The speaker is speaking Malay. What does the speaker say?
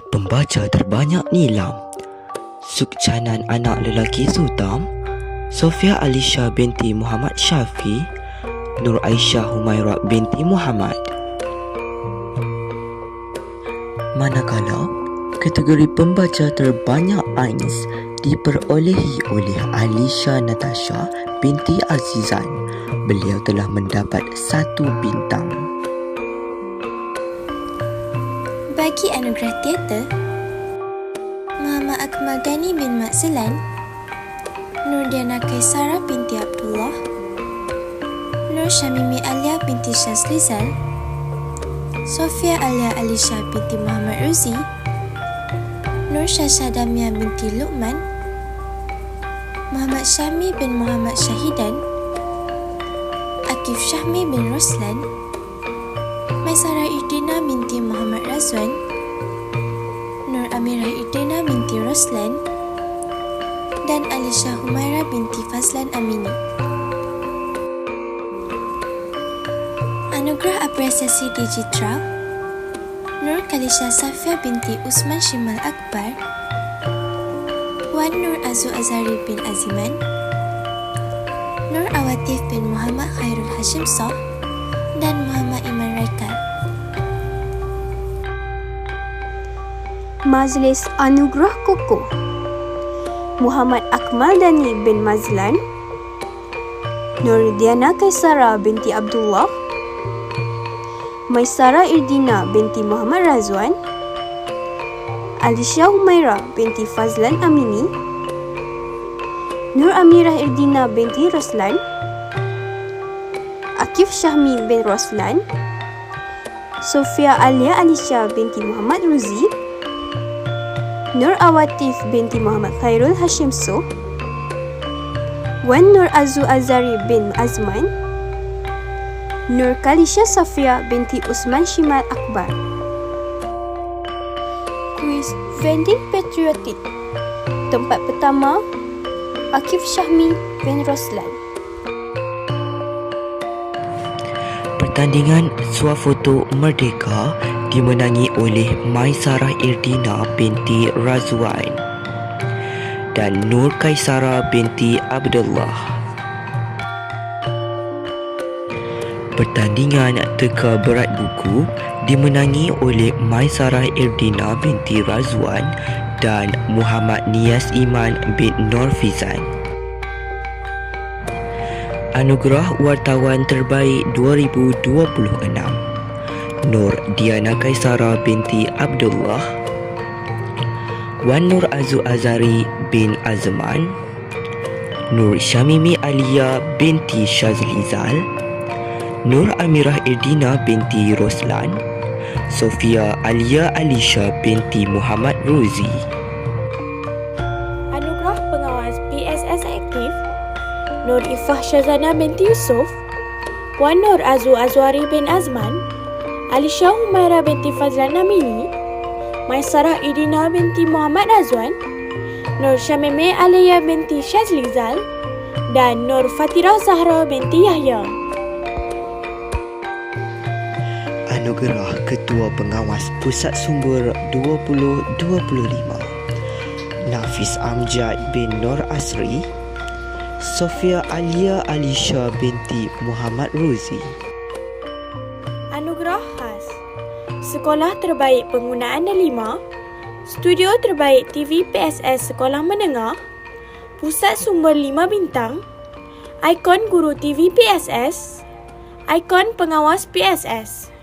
Pembaca terbanyak Nilam, Sukcanan anak lelaki Sultan, Sofia Alisha binti Muhammad Syafi, Nur Aisyah Humaira binti Muhammad. Manakala kategori pembaca terbanyak Ains diperolehi oleh Alisha Natasha binti Azizan. Beliau telah mendapat 1 bintang. Bagi anugerah teater, Muhammad Akmal Ghani bin Mat Zelan, Nurdiana Kaisara binti Abdullah, Nur Syamimi Alia binti Shazlizal, Sofia Alia Alisha binti Muhammad Ruzi, Nur Syasha Damia binti Luqman, Muhammad Syahmi bin Muhammad Syahidan, Akif Syahmi bin Roslan, Maisarah Irdina binti Muhammad Razwan, Nur Amirah Irdina binti Roslan, dan Alisha Humaira binti Fazlan Amini. Anugerah Apresiasi Digitra, Nur Khalisha Safia binti Usman Shimal Akbar, Wan Nur Azu Azari bin Aziman, Nur Awatif bin Muhammad Khairul Hashim Soh, dan Muhammad Iman Raikal. Majlis Anugerah Kokoh, Muhammad Akmal Dani bin Mazlan, Nurdiana Kaisara binti Abdullah, Maisarah Irdina binti Muhammad Razwan, Alisha Humaira binti Fazlan Amini, Nur Amirah Irdina binti Roslan, Akif Syahmi bin Roslan, Sofia Alia Alisha binti Muhammad Ruzi, Nur Awatif binti Muhammad Khairul Hashim Soh, Wan Nur Azu Azari bin Azman, Nur Khalisha Safia binti Usman Shimal Akbar. Kuis Vending Patriotik. Tempat pertama, Akif Syahmi bin Roslan. Pertandingan Swafoto Merdeka dimenangi oleh Maisarah Irdina binti Razwan dan Nur Kaisara binti Abdullah. Pertandingan teka berat buku dimenangi oleh Maisarah Irdina binti Razwan dan Muhammad Nias Iman bin Norfizan. Anugerah Wartawan Terbaik 2026, Nur Diana Kaisara binti Abdullah, Wan Nur Azu Azari bin Azman, Nur Syamimi Alia binti Shazlizal, Nur Amirah Irdina binti Roslan, Sofia Alia Alisha binti Muhammad Ruzi. Anugerah Pengawas PSS Aktif, Nur Ifah Syazana binti Yusof, Wan Nur Azu Azwari bin Azman, Alisha Humaira binti Fazlan Amini, Maisarah Irdina binti Muhammad Azwan, Nur Syamimi Alia binti Shazlizal, dan Nur Fatira Zahra binti Yahya. Anugerah Ketua Pengawas Pusat Sumber 2025, Nafis Amjad bin Nur Asri, Sofia Alia Alisha binti Muhammad Ruzi. Anugerah Khas, Sekolah Terbaik Penggunaan Delima, Studio Terbaik TV PSS Sekolah Menengah, Pusat Sumber 5 Bintang, Ikon Guru TV PSS, Ikon Pengawas PSS.